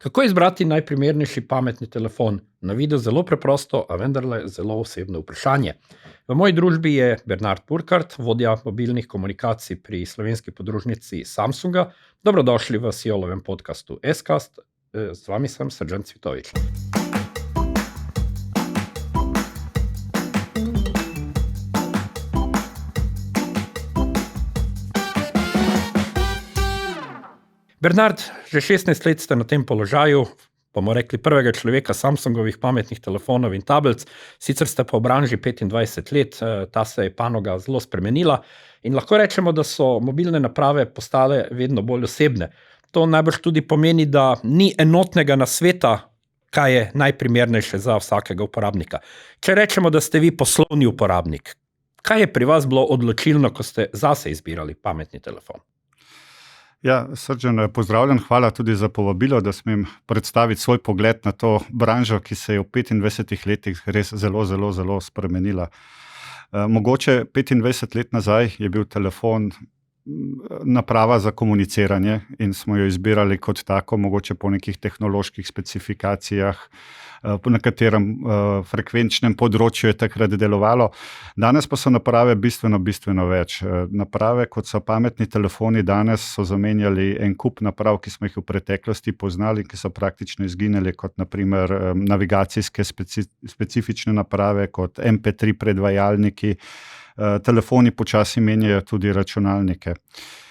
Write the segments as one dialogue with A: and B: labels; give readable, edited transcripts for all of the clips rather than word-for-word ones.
A: Kako izbrati najprimernejši pametni telefon? Na video zelo preprosto, a vendarle zelo osebno vprašanje. V moji družbi je Bernard Burkhardt, vodja mobilnih komunikacij pri slovenski podružnici Samsunga. Dobrodošli v Sjolovem podcastu S-Cast. Z vami sem Srđan Cvitović. Bernard, že 16 let ste na tem položaju, bomo rekli prvega človeka Samsungovih pametnih telefonov in tablic, sicer ste pa v branži 25 let, ta se je panoga zelo spremenila in lahko rečemo, da so mobilne naprave postale vedno bolj osebne. To najbrž tudi pomeni, da ni enotnega nasveta, kaj je najprimernejše za vsakega uporabnika. Če rečemo, da ste vi poslovni uporabnik, kaj je pri vas bilo odločilno, ko ste zase izbirali pametni telefon?
B: Ja, Srđan, pozdravljen, hvala tudi za povabilo, da smem predstaviti svoj pogled na to branžo, ki se je v 25 letih res zelo spremenila. Mogoče 25 let nazaj je bil telefon naprava za komuniciranje in smo jo izbirali kot tako, mogoče po nekih tehnoloških specifikacijah, na katerem frekvenčnem področju je takrat delovalo. Danes pa so naprave bistveno več. Naprave, kot so pametni telefoni, danes so zamenjali en kup naprav, ki smo jih v preteklosti poznali, ki so praktično izginili, kot naprimer navigacijske specifične naprave, kot MP3 predvajalniki. Telefoni počasi menjajo tudi računalnike.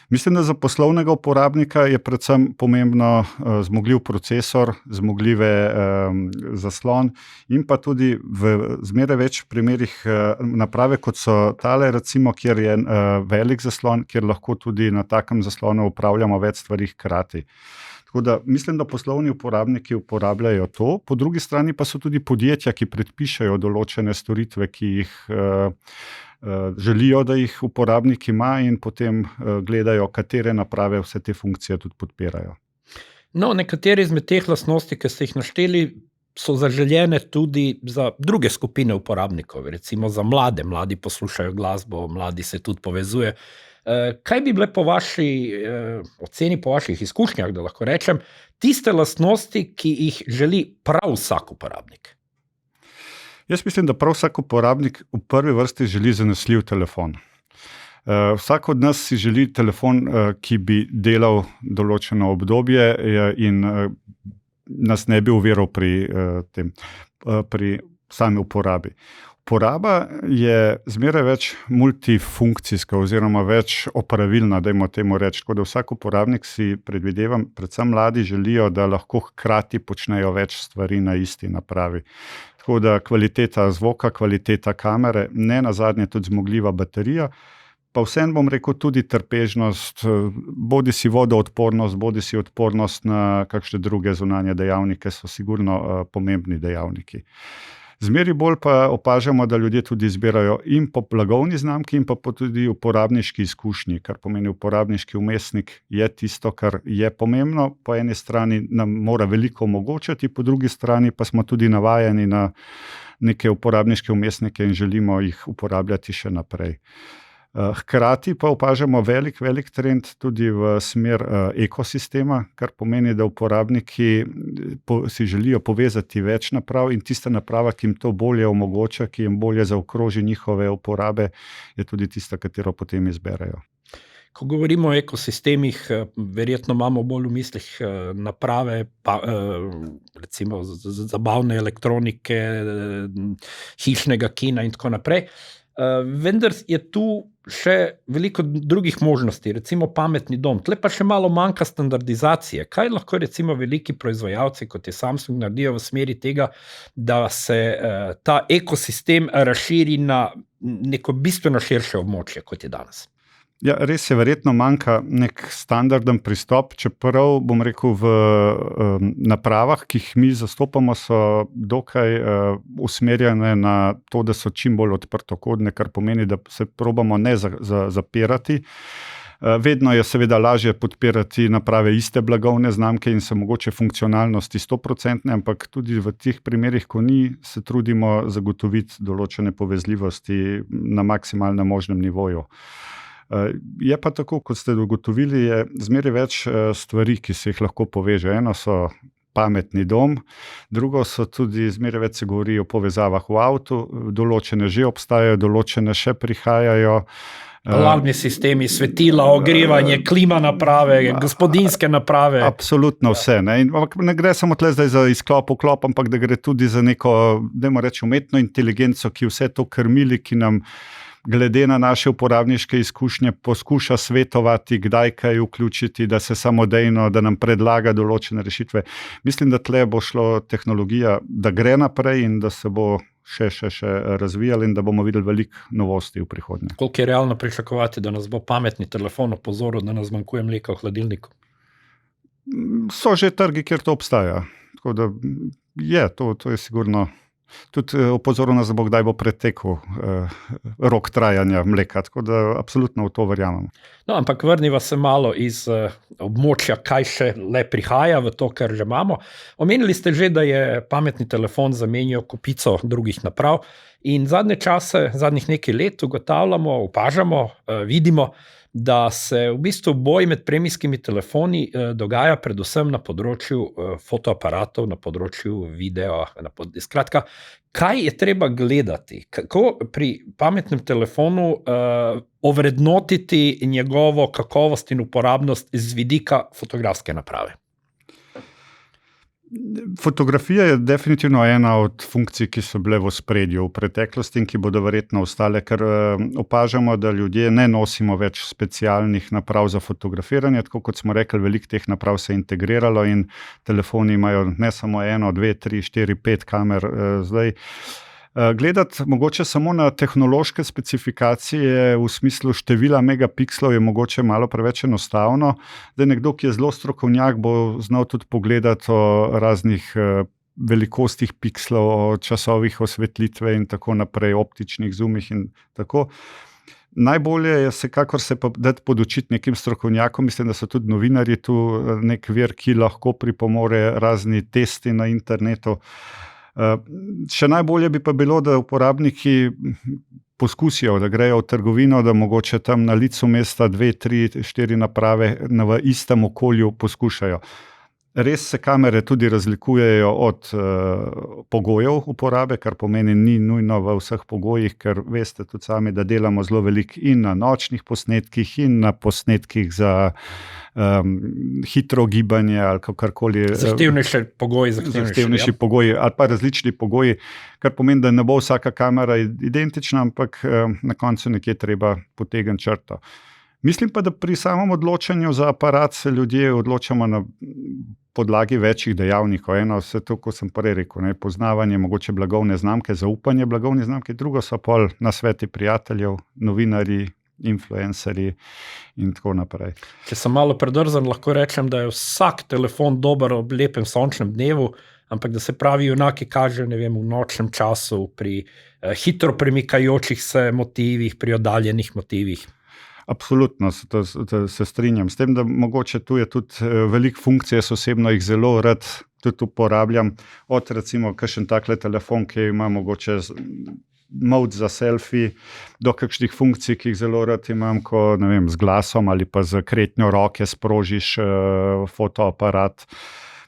B: Mislim, da za poslovnega uporabnika je predvsem pomembno zmogljiv procesor, zmogljive zaslon in pa tudi v zmeraj več primerih naprave, kot so tale, recimo, kjer je velik zaslon, kjer lahko tudi na takem zaslonu upravljamo več stvari hkrati. Tako da mislim, da poslovni uporabniki uporabljajo to, po drugi strani pa so tudi podjetja, ki predpišajo določene storitve, ki jih želijo, da jih uporabnik ima in potem gledajo, katere naprave vse te funkcije tudi podpirajo.
A: No, nekatere izmed teh lastnosti, ki ste jih našteli, so zaželjene tudi za druge skupine uporabnikov, recimo za mlade. Mladi poslušajo glasbo, mladi se tudi povezuje. Kaj bi bile po vaši oceni, po vaših izkušnjah, da lahko rečem, tiste lastnosti, ki jih želi prav vsak uporabnik?
B: Jaz mislim, da prav vsak uporabnik v prvi vrsti želi zanesljiv telefon. Vsak od nas si želi telefon, ki bi delal določeno obdobje in nas ne bi oviral pri sami uporabi. Uporaba je zmeraj več multifunkcijska oziroma več opravilna, dajmo temu reči. Tako da vsak uporabnik si predvidevam, predvsem mladi želijo, da lahko hkrati počnejo več stvari na isti napravi. Tako da kvaliteta zvoka, kvaliteta kamere, ne nazadnje tudi zmogljiva baterija, pa vseeno bom rekel tudi trpežnost, bodi si vodoodpornost, bodi si odpornost na kakšne druge zunanje dejavnike, so sigurno pomembni dejavniki. Zmeri bolj pa opažamo, da ljudje tudi izbirajo in po blagovni znamki in pa tudi uporabniški izkušnji, kar pomeni uporabniški vmesnik je tisto, kar je pomembno. Po eni strani nam mora veliko omogočati, po drugi strani pa smo tudi navajeni na neke uporabniške vmesnike in želimo jih uporabljati še naprej. Hkrati pa opažamo velik trend tudi v smer ekosistema, kar pomeni, da uporabniki si želijo povezati več naprav in tista naprava, ki jim to bolje omogoča, ki jim bolje zaokroži njihove uporabe, je tudi tista, katero potem izberejo.
A: Ko govorimo o ekosistemih, verjetno imamo bolj v mislih naprave, recimo zabavne elektronike, hišnega kina in tako naprej. Vendar je tu še veliko drugih možnosti, recimo pametni dom. Tle pa še malo manjka standardizacije. Kaj lahko recimo veliki proizvajalci, kot je Samsung, naredijo v smeri tega, da se ta ekosistem razširi na neko bistveno širše območje, kot je danes?
B: Ja, res je, verjetno manjka nek standarden pristop, čeprav bom rekel v napravah, ki jih mi zastopamo, so dokaj usmerjene na to, da so čim bolj odprtokodne, kar pomeni, da se probamo ne zapirati. Vedno je seveda lažje podpirati naprave iste blagovne znamke in so mogoče funkcionalnosti 100%, ampak tudi v teh primerih, ko ni, se trudimo zagotoviti določene povezljivosti na maksimalnem možnem nivoju. Je pa tako, kot ste ugotovili, je zmeraj več stvari, ki se jih lahko poveže. Eno so pametni dom. Drugo so tudi, zmeraj več se govori o povezavah v avtu, določene že obstajajo, določene še prihajajo.
A: Alarmni sistemi, svetila, ogrevanje, klima naprave, gospodinjske naprave.
B: Absolutno vse. Ne gre samo tle zdaj za izklop, ampak da gre tudi za neko, dajmo reči, umetno inteligenco, ki vse to krmili, ki nam glede na naše uporabniške izkušnje poskuša svetovati, kdaj kaj vključiti, da se samodejno, da nam predlaga določene rešitve. Mislim, da tle bo šlo tehnologija, da gre naprej in da se bo še razvijali in da bomo videli veliko novosti v prihodnje.
A: Koliko je realno pričakovati, da nas bo pametni telefon opozoril, da nas zmanjkuje mleka v hladilniku?
B: So že trgi, kjer to obstaja. Tako da to je sigurno. Tudi opozoril nas, da bo kdaj bo pretekel rok trajanja mleka, tako da absolutno v to verjamem.
A: No, ampak vrniva se malo iz območja, kaj še le prihaja v to, kar že imamo. Omenili ste že, da je pametni telefon zamenjal kopico drugih naprav in zadnje čase, zadnjih nekaj let ugotavljamo, opažamo, vidimo, da se v bistvu boj med premijskimi telefoni dogaja predvsem na področju fotoaparatov, na področju videa. Skratka, kaj je treba gledati? Kako pri pametnem telefonu ovrednotiti njegovo kakovost in uporabnost z vidika fotografske naprave?
B: Fotografija je definitivno ena od funkcij, ki so bile v ospredju v preteklosti in ki bodo verjetno ostale, ker opažamo, da ljudje ne nosimo več specialnih naprav za fotografiranje, tako kot smo rekli, veliko teh naprav se je integriralo in telefoni imajo ne samo 1, 2, 3, 4, 5 kamer zdaj. Gledati mogoče samo na tehnološke specifikacije v smislu števila megapikslov je mogoče malo preveč enostavno. Da nekdo, ki je zelo strokovnjak, bo znal tudi pogledati o raznih velikostih pikslov, o časovih osvetlitve in tako naprej, optičnih zoomih in tako. Najbolje je vsekakor se pa dati podučiti nekim strokovnjakom, mislim, da so tudi novinarji tu nek vir, ki lahko pripomore, razni testi na internetu. Še najbolje bi pa bilo, da uporabniki poskusijo, da grejo v trgovino, da mogoče tam na licu mesta 2, 3, 4 naprave v istem okolju poskušajo. Res se kamere tudi razlikujejo od pogojev uporabe, kar pomeni ni nujno v vseh pogojih, ker veste tudi sami, da delamo zelo veliko in na nočnih posnetkih in na posnetkih za hitro gibanje ali kakorkoli.
A: Zahtevnejši
B: pogoji ali pa različni pogoji, kar pomeni, da ne bo vsaka kamera identična, ampak na koncu nekje treba potegniti črto. Mislim pa, da pri samem odločanju za aparat se ljudje odločamo na podlagi večjih dejavnikov. Eno vse to, ko sem prej rekel, poznavanje mogoče blagovne znamke, zaupanje blagovne znamke, drugo so pol nasveti prijateljev, novinarji, influencerji in tako naprej.
A: Če sem malo predrzan, lahko rečem, da je vsak telefon dober ob lepem sončnem dnevu, ampak da se pravi junaki kaže, v nočnem času, pri hitro premikajočih se motivih, pri oddaljenih motivih.
B: Absolutno se strinjam. S tem, da mogoče tu je tudi veliko funkcije, osebno jih zelo rad tudi uporabljam. Od recimo kakšen takle telefon, ki ima mogoče mode za selfie, do kakšnih funkcij, ki jih zelo rad imam, ko z glasom ali pa z kretnjo roke sprožiš fotoaparat.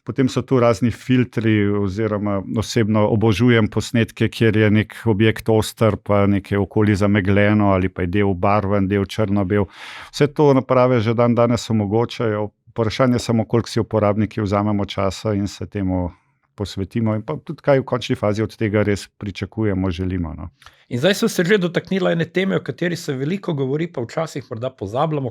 B: Potem so tu razni filtri oziroma osebno obožujem posnetke, kjer je nek objekt oster, pa nekaj okoli zamegljeno ali pa je del barven, del črno-bel. Vse to naprave že danes omogočajo. Vprašanje samo, koliko si uporabniki vzamemo časa in se temu posvetimo in pa tudi kaj v končni fazi od tega res pričakujemo, želimo. No.
A: In zdaj so se že dotaknila ene teme, o kateri se veliko govori, pa včasih morda pozabljamo,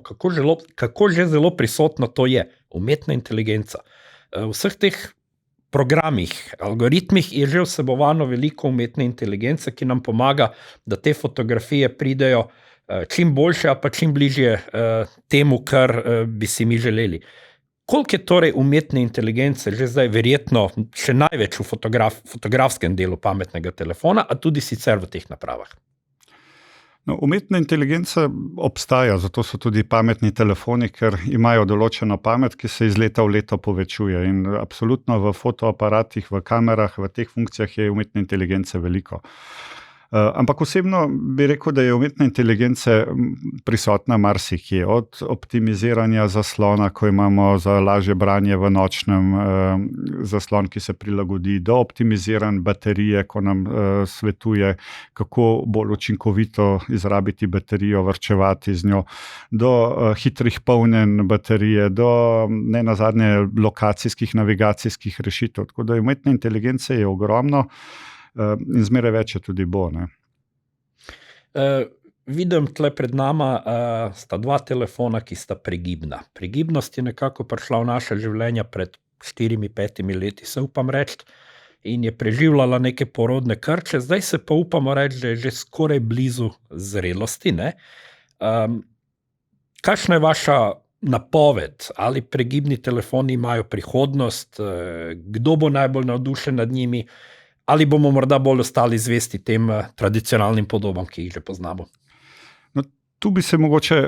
A: kako že zelo prisotno to je, umetna inteligenca. V vseh teh programih, algoritmih je že vsebovano veliko umetne inteligence, ki nam pomaga, da te fotografije pridejo čim boljše, pa čim bližje temu, kar bi si mi želeli. Koliko je torej umetne inteligence že zdaj verjetno še največ v fotografskem delu pametnega telefona, a tudi sicer v teh napravah?
B: No, umetna inteligenca obstaja, zato so tudi pametni telefoni, ker imajo določeno pamet, ki se iz leta v leto povečuje. In absolutno v fotoaparatih, v kamerah, v teh funkcijah je umetne inteligence veliko. Ampak osebno bi rekel, da je umetna inteligenca prisotna marsikje, od optimiziranja zaslona, ko imamo za lažje branje v nočnem zaslon, ki se prilagodi, do optimiziranja baterije, ko nam svetuje, kako bolj učinkovito izrabiti baterijo, varčevati z njo, do hitrih polnjenj baterije, do nenazadnje lokacijskih, navigacijskih rešitev. Tako da umetna inteligenca je ogromno, in zmeraj več je tudi bo.
A: Vidim tle pred nama sta dva telefona, ki sta pregibna. Pregibnost je nekako prišla v naše življenja pred 4-5 leti, se upam reči, in je preživljala neke porodne krče, zdaj se pa upamo reči, da je že skoraj blizu zrelosti. Kakšna je vaša napoved, ali pregibni telefoni imajo prihodnost, kdo bo najbolj navdušen nad njimi, ali bomo morda bolj ostali zvesti tem tradicionalnim podobam, ki jih že poznamo?
B: No, tu bi se mogoče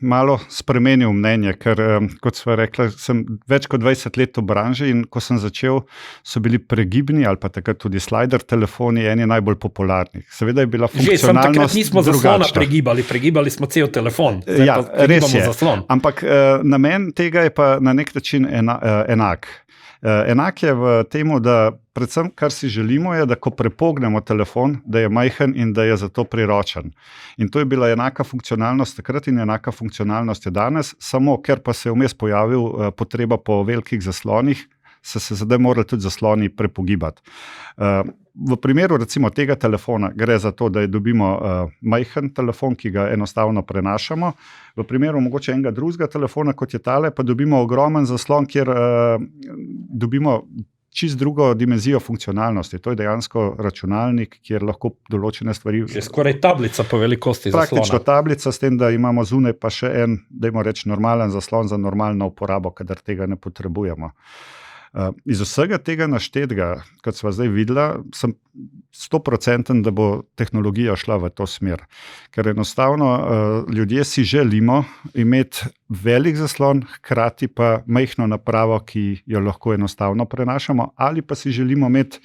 B: malo spremenil mnenje, ker, kot sva rekla, sem več kot 20 let v branži in ko sem začel, so bili pregibni ali pa takrat tudi slider telefoni eni najbolj popularnih. Seveda je bila funkcionalnost drugačna.
A: Takrat nismo zaslona pregibali smo cel telefon.
B: Ja, res je. Zaslon. Ampak namen tega je pa na nek način enak. Enak je v temu, da predvsem, kar si želimo, je, da ko prepognemo telefon, da je majhen in da je zato priročen. In to je bila enaka funkcionalnost takrat in enaka funkcionalnost je danes, samo ker pa se je vmes pojavil potreba po velikih zaslonih, se zdaj morali tudi zasloni prepogibati. V primeru recimo tega telefona gre za to, da dobimo majhen telefon, ki ga enostavno prenašamo. V primeru mogoče enega drugega telefona, kot je tale, pa dobimo ogromen zaslon, kjer dobimo čisto drugo dimenzijo funkcionalnosti. To je dejansko računalnik, kjer lahko določene stvari...
A: Je skoraj tablica po velikosti zaslona.
B: Praktično tablica, s tem, da imamo zunaj pa še en, dajmo reči, normalen zaslon za normalno uporabo, kadar tega ne potrebujemo. Iz vsega tega naštetega, kot sva zdaj videla, sem 100%, da bo tehnologija šla v to smer. Ker enostavno ljudje si želimo imeti velik zaslon, hkrati pa majhno napravo, ki jo lahko enostavno prenašamo, ali pa si želimo imeti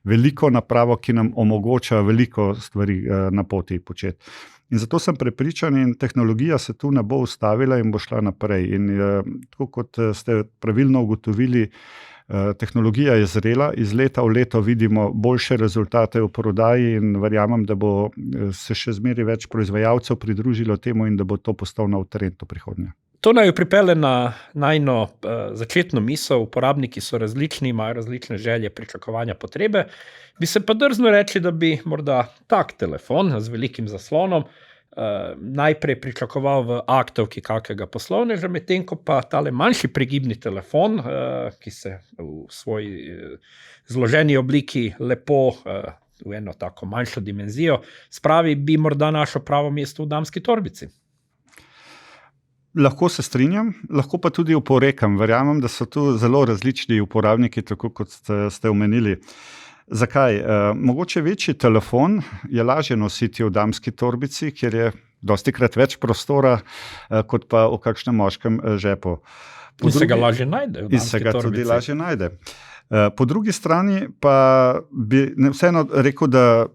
B: veliko napravo, ki nam omogoča veliko stvari na poti početi. In zato sem prepričan, in tehnologija se tu ne bo ustavila in bo šla naprej. In tako kot ste pravilno ugotovili, tehnologija je zrela, iz leta v leto vidimo boljše rezultate v prodaji in verjamem, da bo se še zmeraj več proizvajalcev pridružilo temu in da bo to postal nov trend v prihodnje.
A: To naj pripelje na najno začetno misel, uporabniki so različni, imajo različne želje, pričakovanja, potrebe. Bi se pa drzno reči, da bi morda tak telefon z velikim zaslonom najprej pričakoval v aktovki kakega poslovneža, medtem ko pa tale manjši pregibni telefon, ki se v svoji zloženi obliki lepo v eno tako manjšo dimenzijo spravi, bi morda našel pravo mesto v damski torbici.
B: Lahko se strinjam, lahko pa tudi oporekam. Verjamem, da so tu zelo različni uporabniki, tako kot ste omenili. Zakaj? Mogoče večji telefon je lažje nositi v damski torbici, kjer je dostikrat več prostora, kot pa v kakšnem moškem žepu.
A: In se ga lažje najde v damski torbici.
B: In se ga tudi lažje najde. Po drugi strani pa bi vseeno rekel, da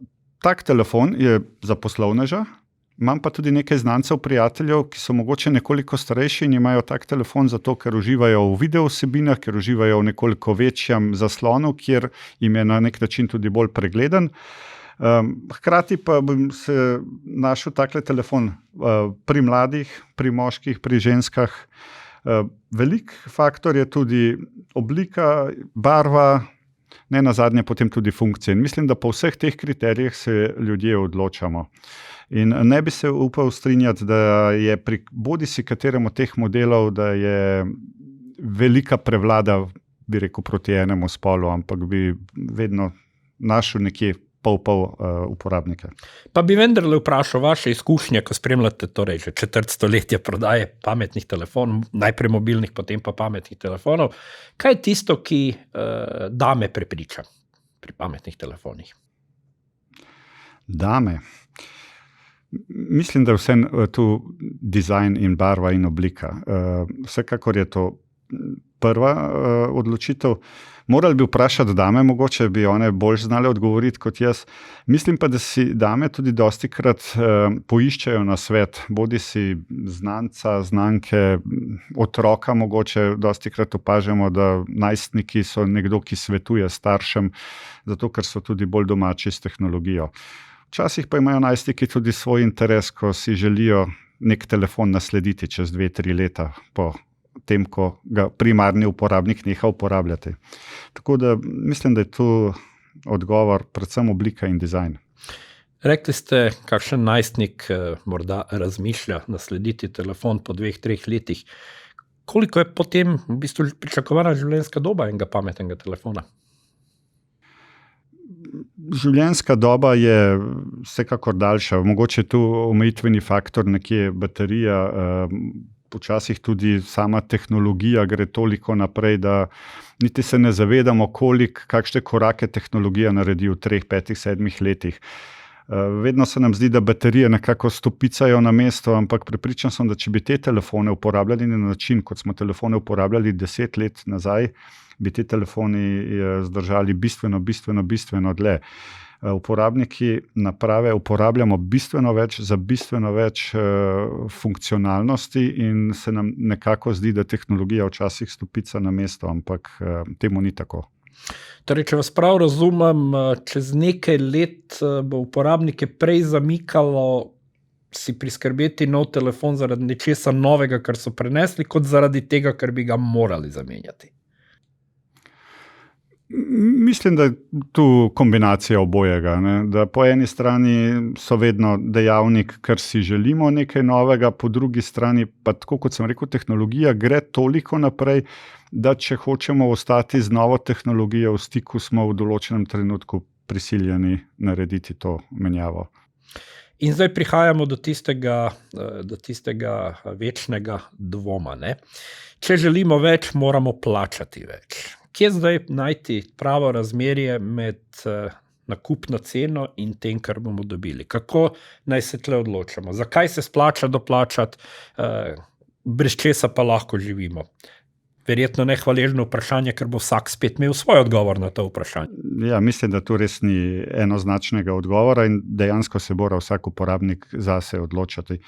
B: tak telefon je za poslovneža. Imam pa tudi nekaj znancev, prijateljev, ki so mogoče nekoliko starejši in imajo tak telefon zato, ker uživajo v video vsebinah, ker uživajo v nekoliko večjem zaslonu, kjer jim je na nek način tudi bolj pregleden. Hkrati pa bom se našel takle telefon pri mladih, pri moških, pri ženskah. Velik faktor je tudi oblika, barva, ne nazadnje potem tudi funkcije. In mislim, da po vseh teh kriterijih se ljudje odločamo. In ne bi se upal strinjati, da je pri bodisi katerem od teh modelov, da je velika prevlada, bi rekel, proti enemu spolu, ampak bi vedno našel nekje pol uporabnike.
A: Pa bi vendarle vprašal vaše izkušnje, ko spremljate torej že četrt stoletja prodaje pametnih telefonov, najprej mobilnih, potem pa pametnih telefonov. Kaj je tisto, ki dame prepriča pri pametnih telefonih?
B: Dame? Mislim, da je vse tu dizajn in barva in oblika. Vsekakor je to prva odločitev. Morali bi vprašati dame, mogoče bi one bolj znale odgovoriti kot jaz. Mislim pa, da si dame tudi dostikrat poiščejo na svet, bodi si znanca, znanke, otroka mogoče, dostikrat opažamo, da najstniki so nekdo, ki svetuje staršem, zato ker so tudi bolj domači s tehnologijo. Včasih pa imajo najstniki tudi svoj interes, ko si želijo nek telefon naslediti čez 2-3 leta po tem, ko ga primarni uporabnik neha uporabljati. Tako da mislim, da je tu odgovor predvsem oblika in dizajn.
A: Rekli ste, kakšen najstnik morda razmišlja naslediti telefon po 2-3 letih. Koliko je potem v bistvu pričakovana življenjska doba enega pametnega telefona?
B: Življenjska doba je vsekakor daljša. Mogoče je tu omejitveni faktor nekje baterija, počasih tudi sama tehnologija gre toliko naprej, da niti se ne zavedamo, kakšne korake tehnologija naredi v 3, 5, 7 letih. Vedno se nam zdi, da baterije nekako stopicajo na mesto, ampak prepričan sem, da če bi te telefone uporabljali na način, kot smo telefone uporabljali 10 let nazaj, bi te telefoni zdržali bistveno dlje. Uporabniki naprave uporabljamo bistveno več za bistveno več funkcionalnosti in se nam nekako zdi, da tehnologija včasih stopica na mesto, ampak temu ni tako.
A: Torej, če vas prav razumem, čez nekaj let bo uporabnike prej zamikalo si priskrbeti nov telefon zaradi nečesa novega, kar so prenesli, kot zaradi tega, ker bi ga morali zamenjati.
B: Mislim, da je tu kombinacija obojega, ne? Da po eni strani so vedno dejavnik, ker si želimo nekaj novega, po drugi strani pa, tako kot sem rekel, tehnologija gre toliko naprej, da če hočemo ostati z novo tehnologijo v stiku, smo v določenem trenutku prisiljeni narediti to menjavo.
A: In zdaj prihajamo do tistega večnega dvoma, ne? Če želimo več, moramo plačati več. Kje zdaj najti pravo razmerje med nakupno ceno in tem, kar bomo dobili? Kako naj se tle odločamo? Zakaj se splača doplačati, brez česa pa lahko živimo? Verjetno nehvaležno vprašanje, ker bo vsak spet imel svoj odgovor na to vprašanje.
B: Ja, mislim, da tu res ni enoznačnega odgovora in dejansko se mora vsak uporabnik zase odločati.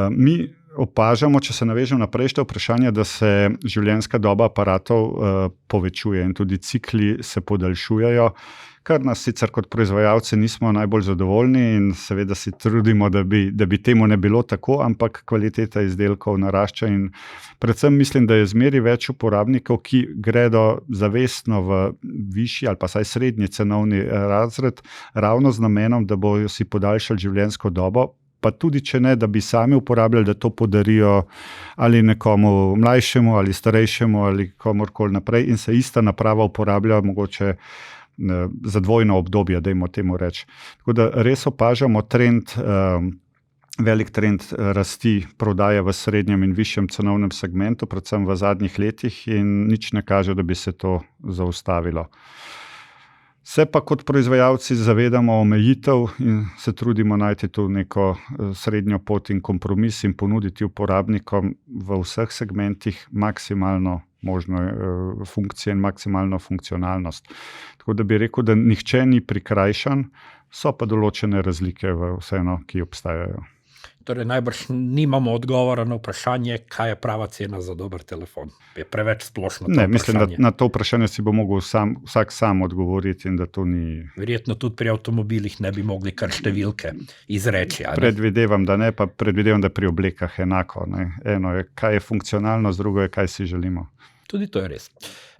B: Mi opažamo, če se navežem na prejšnje vprašanje, da se življenjska doba aparatov povečuje in tudi cikli se podaljšujejo, kar nas sicer kot proizvajalci nismo najbolj zadovoljni in seveda si trudimo, da bi temu ne bilo tako, ampak kvaliteta izdelkov narašča in predvsem mislim, da je zmeri več uporabnikov, ki gredo zavestno v višji ali pa saj srednji cenovni razred, ravno z namenom, da bojo si podaljšali življenjsko dobo, pa tudi če ne, da bi sami uporabljali, da to podarijo ali nekomu mlajšemu ali starejšemu ali komurkoli naprej in se ista naprava uporablja mogoče za dvojno obdobje, dajmo temu reči. Tako da res opažamo velik trend rasti prodaje v srednjem in višjem cenovnem segmentu, predvsem v zadnjih letih in nič ne kaže, da bi se to zaustavilo. Se pa kot proizvajalci zavedamo omejitev in se trudimo najti tu neko srednjo pot in kompromis in ponuditi uporabnikom v vseh segmentih maksimalno možno funkcije in maksimalno funkcionalnost. Tako da bi rekel, da nihče ni prikrajšan, so pa določene razlike vseeno, ki obstajajo.
A: Torej, najbrž nimamo odgovora na vprašanje, kaj je prava cena za dober telefon. Je preveč splošno to vprašanje.
B: Ne, mislim, da na to vprašanje si bo mogel vsak sam odgovoriti in da to ni...
A: Verjetno tudi pri avtomobilih ne bi mogli kar številke izreči.
B: Predvidevam, da ne, pa predvidevam, da pri oblekah enako. Ne? Eno je, kaj je funkcionalno, drugo je, kaj si želimo.
A: Tudi to je res.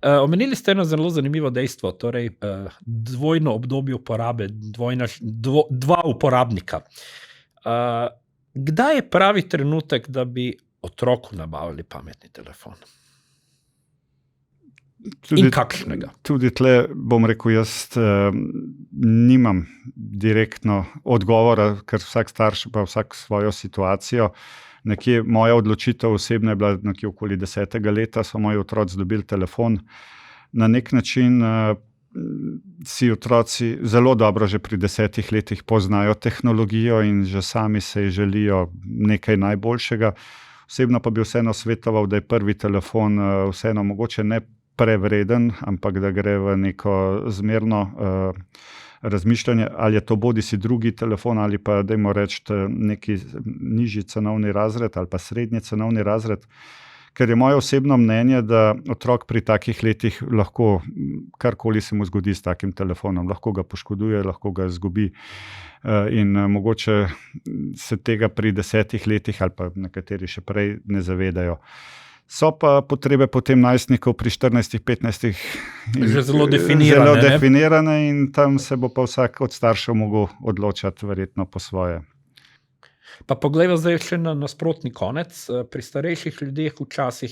A: Omenili ste eno zelo zanimivo dejstvo, torej dvojno obdobje uporabe, dva uporabnika. Kdaj je pravi trenutek, da bi otroku nabavili pametni telefon? In kakšnega?
B: Tudi tle bom rekel, jaz nimam direktno odgovora, ker vsak starš pa vsak svojo situacijo. Nekje moja odločitev osebna je bila nekje okoli 10. leta, so moji otroci dobili telefon. Na nek način si otroci zelo dobro že pri 10 letih poznajo tehnologijo in že sami se želijo nekaj najboljšega. Osebno pa bi vseeno svetoval, da je prvi telefon vseeno mogoče ne prevreden, ampak da gre v neko zmerno razmišljanje, ali je to bodisi drugi telefon ali pa dajmo reči neki nižji cenovni razred ali pa srednji cenovni razred. Ker je moje osebno mnenje, da otrok pri takih letih lahko karkoli se mu zgodi s takim telefonom, lahko ga poškoduje, lahko ga izgubi in mogoče se tega pri 10 letih ali pa nekateri še prej ne zavedajo. So pa potrebe potem najstnikov pri 14, 15
A: že zelo definirane
B: in tam se bo pa vsak od staršev mogel odločati verjetno po svoje.
A: Pa poglejmo zdaj še na nasprotni konec. Pri starejših ljudeh včasih,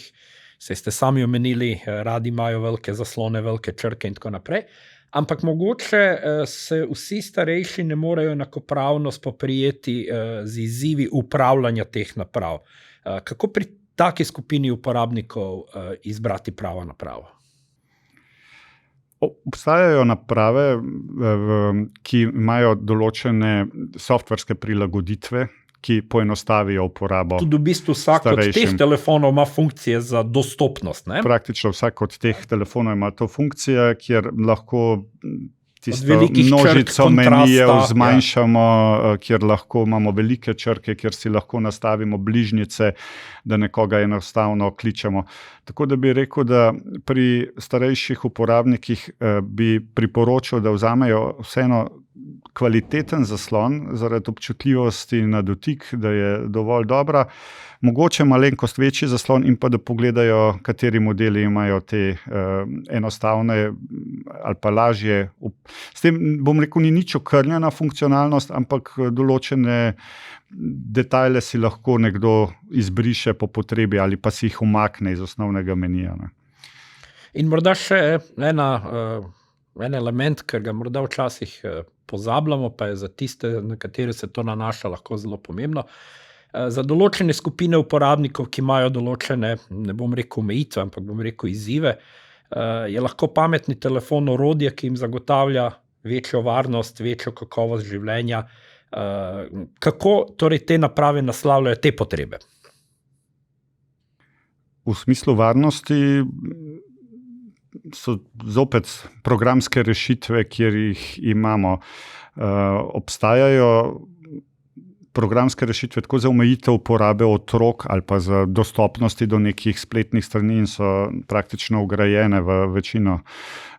A: ste sami omenili, radi imajo velike zaslone, velike črke in tako naprej, ampak mogoče se vsi starejši ne morejo enakopravno spoprijeti z izzivi upravljanja teh naprav. Kako pri taki skupini uporabnikov izbrati pravo napravo?
B: Obstajajo naprave, ki imajo določene softverske prilagoditve, ki poenostavijo uporabo.
A: Tudi v bistvu vsak od teh telefonov ima funkcije za dostopnost, ne?
B: Praktično vsak od teh telefonov ima to funkcijo, kjer lahko tisto množico menijev zmanjšamo, kjer lahko imamo velike črke, kjer si lahko nastavimo bližnjice, da nekoga enostavno kličemo. Tako da bi rekel, da pri starejših uporabnikih bi priporočil, da vzamejo vseeno kvaliteten zaslon zaradi občutljivosti na dotik, da je dovolj dobra, mogoče malenkost večji zaslon in pa da pogledajo, kateri modeli imajo te enostavne ali pa lažje. S tem bom rekel, ni nič okrnjena funkcionalnost, ampak določene detajle si lahko nekdo izbriše po potrebi ali pa si jih umakne iz osnovnega menija.
A: In morda še en element, ker ga morda včasih pozabljamo, pa je za tiste, na katere se to nanaša, lahko zelo pomembno. Za določene skupine uporabnikov, ki imajo določene, ne bom rekel omejitve, ampak bom rekel izzive, je lahko pametni telefon orodje, ki jim zagotavlja večjo varnost, večjo kakovost življenja. Kako torej te naprave naslavljajo te potrebe?
B: V smislu varnosti so zopet programske rešitve, kjer jih imamo. Obstajajo programske rešitve tako za omejitev uporabe otrok ali pa za dostopnosti do nekih spletnih strani in so praktično vgrajene v večino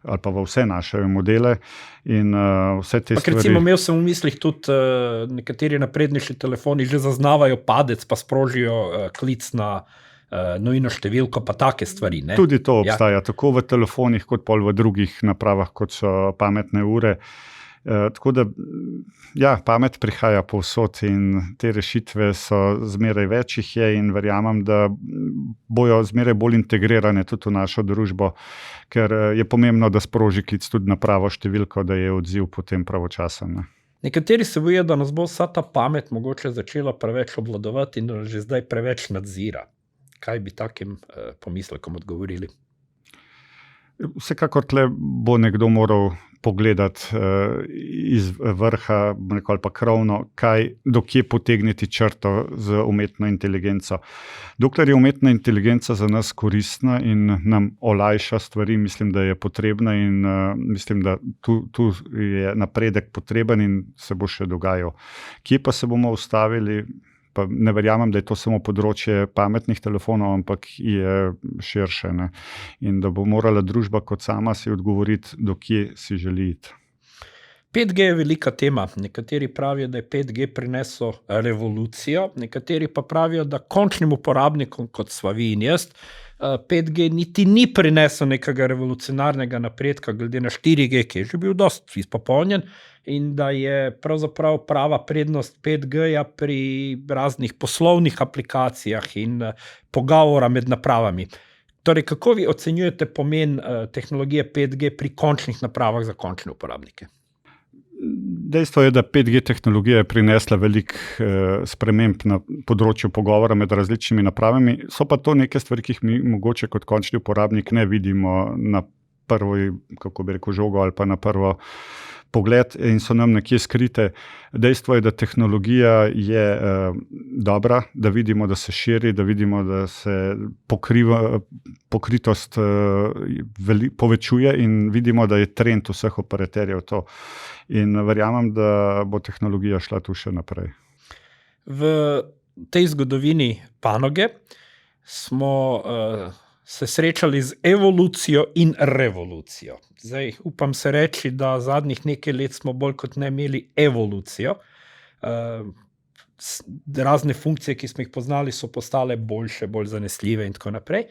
B: ali pa v vse naše modele. In vse te stvari...
A: Recimo, imel sem v mislih tudi nekateri naprednejši telefoni že zaznavajo padec, pa sprožijo klic na nujno številko, pa take stvari. Ne?
B: Tudi to obstaja, tako v telefonih, kot pol v drugih napravah, kot so pametne ure. Tako da, pamet prihaja povsod in te rešitve so zmeraj več jih je in verjamem, da bojo zmeraj bolj integrirane tudi v našo družbo, ker je pomembno, da sproži klic tudi na pravo številko, da je odziv potem pravočasen.
A: Nekateri se bojijo, da nas bo vsa ta pamet mogoče začela preveč obvladovati in da že zdaj preveč nadzira. Kaj bi takim pomislekom odgovorili?
B: Vsekakor tle bo nekdo moral pogledati iz vrha ali pa krovno, do kje potegniti črto z umetno inteligenco. Dokler je umetna inteligenca za nas koristna in nam olajša stvari, mislim, da je potrebna in mislim, da tu je napredek potreben in se bo še dogajal. Kje pa se bomo ustavili? Pa ne verjamem, da je to samo področje pametnih telefonov, ampak je širše. Ne? In da bo morala družba kot sama si odgovoriti, do kje si želi iti.
A: 5G je velika tema. Nekateri pravijo, da je 5G prinesel revolucijo, nekateri pa pravijo, da končnim uporabnikom, kot sva vi in jaz, 5G niti ni prinesel nekega revolucionarnega napredka glede na 4G, ki je že bil dosti izpopolnjen, in da je pravzaprav prava prednost 5G-ja pri raznih poslovnih aplikacijah in pogovora med napravami. Torej, kako vi ocenjujete pomen tehnologije 5G pri končnih napravah za končne uporabnike?
B: Dejstvo je, da 5G tehnologija je prinesla veliko sprememb na področju pogovora med različnimi napravami. So pa to neke stvari, ki jih mi mogoče kot končni uporabnik ne vidimo na prvo, kako bi rekel, žogo ali pa na prvo pogled in so nam nekje skrite. Dejstvo je, da tehnologija je dobra, da vidimo, da se širi, da vidimo, da se pokritost povečuje in vidimo, da je trend vseh operaterjev to. In verjamem, da bo tehnologija šla tu še naprej.
A: V tej zgodovini panoge smo se srečali z evolucijo in revolucijo. Zdaj, upam se reči, da zadnjih nekaj let smo bolj kot ne imeli evolucijo. Razne funkcije, ki smo jih poznali, so postale boljše, bolj zanesljive in tako naprej.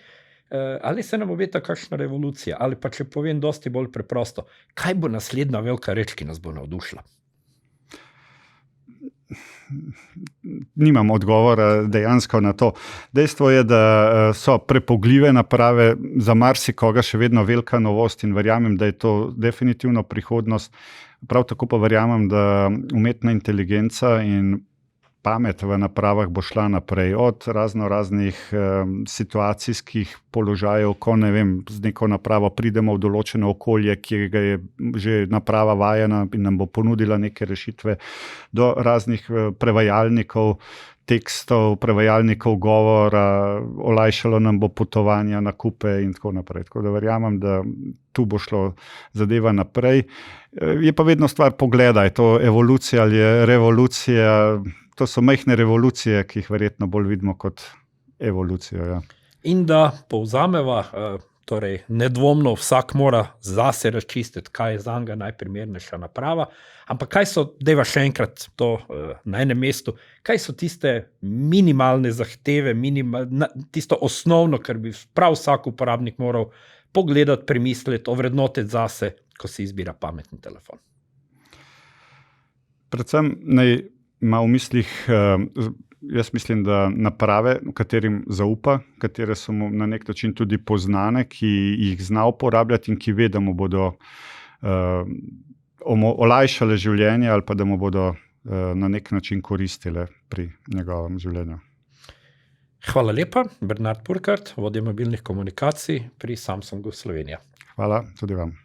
A: Ali se nam obeta kakšna revolucija? Ali pa, če povem dosti bolj preprosto, kaj bo naslednja velika reč, ki nas bo navdušila?
B: Nimam odgovora dejansko na to. Dejstvo je, da so prepogljive naprave za marsikoga še vedno velika novost in verjamem, da je to definitivno prihodnost. Prav tako pa verjamem, da umetna inteligenca in pamet v napravah bo šla naprej od raznih situacijskih položajev, ko z neko napravo pridemo v določeno okolje, kjer ga je že naprava vajena in nam bo ponudila neke rešitve, do raznih prevajalnikov tekstov, prevajalnikov govora, olajšalo nam bo potovanja, nakupe in tako naprej. Tako da verjamem, da tu bo šlo zadeva naprej. Je pa vedno stvar pogleda, je to evolucija ali je revolucija. To so majhne revolucije, ki jih verjetno bolj vidimo kot evolucijo. Ja.
A: In da povzameva, torej nedvomno vsak mora zase razčistiti, kaj je zanj najprimernejša naprava, ampak kaj so, dajva še enkrat to na enem mestu, kaj so tiste minimalne zahteve, tisto osnovno, kar bi prav vsak uporabnik moral pogledati, premisliti, ovrednotiti zase, ko si izbira pametni telefon.
B: Predvsem naj ima v mislih, jaz mislim, da naprave, katerim zaupa, katere so mu na nek način tudi poznane, ki jih zna uporabljati in ki ve, da mu bodo olajšale življenje ali pa da mu bodo na nek način koristile pri njegovem življenju.
A: Hvala lepa, Bernard Purkart, vodja mobilnih komunikacij pri Samsungu Slovenija.
B: Hvala tudi vam.